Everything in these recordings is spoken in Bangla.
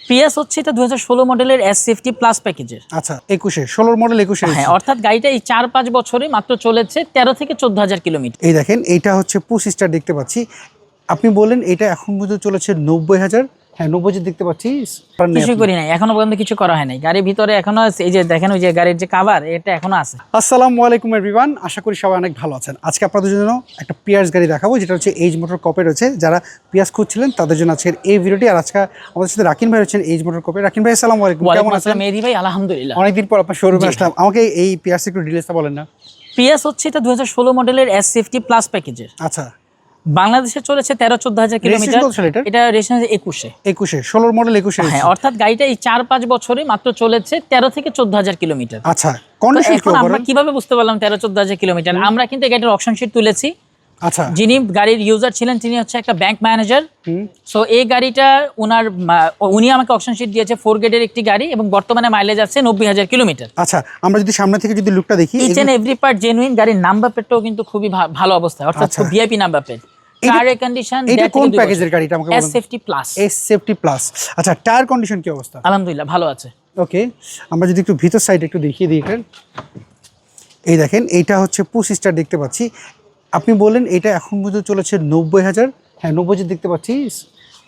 পিয়াস হচ্ছে এটা 2016 মডেলের এস সেফটি প্লাস প্যাকেজের। আচ্ছা 21 16 মডেল 21 হ্যাঁ, অর্থাৎ গাড়িটা এই 4-5 বছরে মাত্র চলেছে 13 থেকে 14,000 কিলোমিটার। এই দেখেন এইটা হচ্ছে পুশ স্টার দেখতে পাচ্ছি। আপনি বললেন এটা এখন পর্যন্ত চলেছে 90,000। হ্যাঁ 90 দেখতে পাচ্ছি। কিছু করি নাই, এখনো পর্যন্ত কিছু করা হয় নাই। গাড়ির ভিতরে এখনো এই যে দেখেন ওই যে গাড়ির যে কভার এটা এখনো আছে। আসসালামু আলাইকুম এভরিওয়ান, আশা করি সবাই অনেক ভালো আছেন। আজকে আপনাদের জন্য একটা পিয়াস গাড়ি দেখাবো, যেটা হচ্ছে এইচ মোটর কপে রয়েছে। যারা পিয়াস খুঁজছিলেন তাদের জন্য আজকের এই ভিডিওটি। আর আজকে আমাদের সাথে রাকিন ভাই রয়েছেন এইচ মোটর কপে। রাকিন ভাই আসসালামু আলাইকুম, কেমন আছেন? মেহেদী ভাই আলহামদুলিল্লাহ। অনেকদিন পর আপনার শোরুমে আসলাম। আমাকে এই পিয়াস একটু ডিটেইলসটা বলেন না। পিয়াস হচ্ছে এটা 2016 মডেলের এস সেফটি প্লাস প্যাকেজের। আচ্ছা, বাংলাদেশে চলেছে 13-14,000 কিলোমিটার। এটা রেশন 21 16 মডেল 21। হ্যাঁ, অর্থাৎ গাড়িটা এই 4-5 বছরে মাত্র চলেছে 13 থেকে 14,000 কিলোমিটার। আচ্ছা, কন্ডিশন এখন আমরা কিভাবে বুঝতে পারলাম 13-14,000 কিলোমিটার? আমরা কিন্তু গাড়ির অকশন শিট তুলেছি। আচ্ছা, যিনি গাড়ির ইউজার ছিলেন তিনি হচ্ছে একটা ব্যাংক ম্যানেজার। সো এই গাড়িটা উনি আমাকে অকশন শিট দিয়েছে 4 গ্রেডের একটি গাড়ি, এবং বর্তমানে মাইলেজ আছে 90,000 কিলোমিটার। আচ্ছা, আমরা যদি সামনে থেকে যদি লুকটা দেখি, each and every part genuine. গাড়ির নাম্বার প্লেটটাও কিন্তু খুবই ভালো অবস্থায়, অর্থাৎ VIP number plate. Tyre condition এটা কোন প্যাকেজের গাড়িটা আমাকে বলুন? S safety plus. S safety plus. আচ্ছা, টায়ার কন্ডিশন কি অবস্থা? আলহামদুলিল্লাহ ভালো আছে। ওকে, আমরা যদি একটু ভিতর সাইড একটু দেখিয়ে দিই। এই দেখেন এইটা হচ্ছে পুশ স্টার দেখতে পাচ্ছি। আপনি বললেন এটা এখন পর্যন্ত চলেছে 90,000। হ্যাঁ 90 দেখতে পাচ্ছি,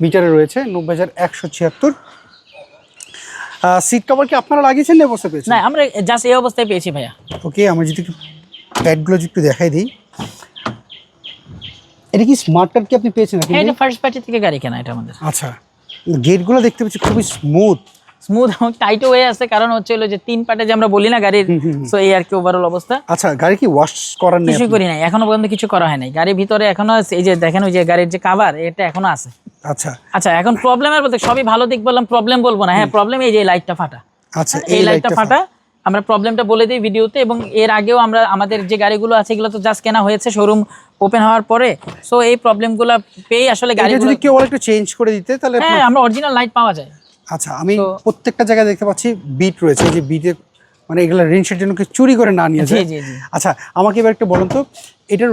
মিটারে রয়েছে 90,176। সিট কভার কি আপনারা লাগিয়েছেন না অবস্থা পেয়েছেন? না, আমরা জাস্ট এই অবস্থায় পেয়েছি ভাইয়া। ওকে, আমরা যদি একটু প্যাডগুলো একটু দেখাই দিই। এটা কি স্মার্ট কার্ড কি আপনি পেয়েছেন নাকি? হ্যাঁ, এটা ফার্স্ট পার্টি থেকে গাড়ি কেনা এটা আমাদের। আচ্ছা, গেটগুলো দেখতে পাচ্ছি খুবই স্মুথ এবং টাইট হয়ে আছে, কারণ হচ্ছে হলো যে 3 পার্টে যে আমরা বলি না গাড়ির, সো এই আর কি ওভারঅল অবস্থা। আচ্ছা, গাড়ি কি ওয়াশ করার নেই? কিছু করি নাই, এখনো পর্যন্ত কিছু করা হয় নাই। গাড়ির ভিতরে এখনো এই যে দেখেন ওই যে গাড়ির যে কভার এটা এখনো আছে। আচ্ছা আচ্ছা, এখন প্রবলেমের বলতে সবই ভালো দিক বললাম, প্রবলেম বলবো না। হ্যাঁ, প্রবলেম এই যে লাইটটা ফাটা। আচ্ছা, এই লাইটটা ফাটা, আমরা প্রবলেমটা বলে দিই ভিডিওতে। এবং এর আগেও আমরা আমাদের যে গাড়িগুলো আছে এগুলো তো জাস্ট কেনা হয়েছে শোরুম ওপেন হওয়ার পরে। সো এই প্রবলেমগুলো পেয়ে আসলে গাড়িগুলো যদি কেউ একটু চেঞ্জ করে দিতে তাহলে। হ্যাঁ, আমরা অরিজিনাল লাইট পাওয়া যায়। আচ্ছা, আমি প্রত্যেকটা জায়গায় দেখতে পাচ্ছি বিট রয়েছে, যে বিটে মানে এগুলো রেঞ্জের জন্য কি চুরি করে না নিয়ে যায়। আচ্ছা, আমাকে এবার একটু বলুন তো, এটার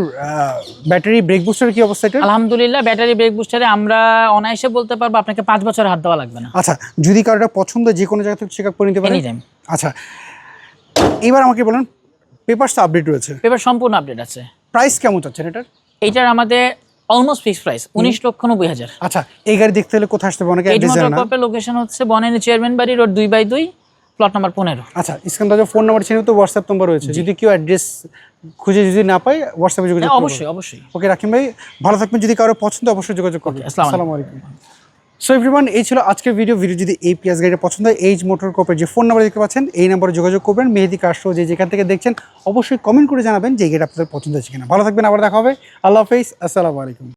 ব্যাটারি ব্রেক বুস্টারের কি অবস্থা? এটা আলহামদুলিল্লাহ, ব্যাটারি ব্রেক বুস্টারে আমরা অনায়াসে বলতে পারবো আপনাকে 5 বছর হাত দেওয়া লাগবে না। আচ্ছা, যদি কারোটা পছন্দ যে কোনো জায়গা থেকে চেক আপ করে নিতে পারেন। আচ্ছা, এবার আমাকে বলুন, পেপারস তো আপডেট রয়েছে? পেপার সম্পূর্ণ আপডেট আছে। প্রাইস কেমন চাচ্ছেন এটার? এইটার আমাদের অলমোস্ট ফিক্সড প্রাইস 19,90,000। আচ্ছা, এই গাড়ি দেখতে হলে কোথায় আসতে হবে? অনেকে এই মোটর কপের লোকেশন হচ্ছে বনানী চেয়ারম্যান বাড়ি রোড 2/2 প্লট নাম্বার 15। আচ্ছা, স্ক্রিনে ফোন নাম্বার ছিল, তো হোয়াটসঅ্যাপ নাম্বার রয়েছে। যদি কেউ অ্যাড্রেস খুঁজে যদি না পায় হোয়াটসঅ্যাপে যোগাযোগ করুন। অবশ্যই। ওকে রাকিম ভাই, ভালো থাকবেন। যদি কারো পছন্দ অবশ্যই যোগাযোগ করবেন। আসসালামু আলাইকুম। সো এভরিওয়ান, এই ছিল আজকের ভিডিও। যদি এই পিয়াস গাড়িটা পছন্দ হয়, এইচ মোটর কপের যে ফোন নাম্বার দেখতে পাচ্ছেন এই নাম্বারে যোগাযোগ করবেন। মেহেদী কার শো যেখান থেকে দেখছেন অবশ্যই কমেন্ট করে জানাবেন যে এই গাড়ি আপনাদের পছন্দ হচ্ছে কিনা। ভালো থাকবেন, আবার দেখা হবে। আল্লাহ হাফেজ, আসসালামু আলাইকুম।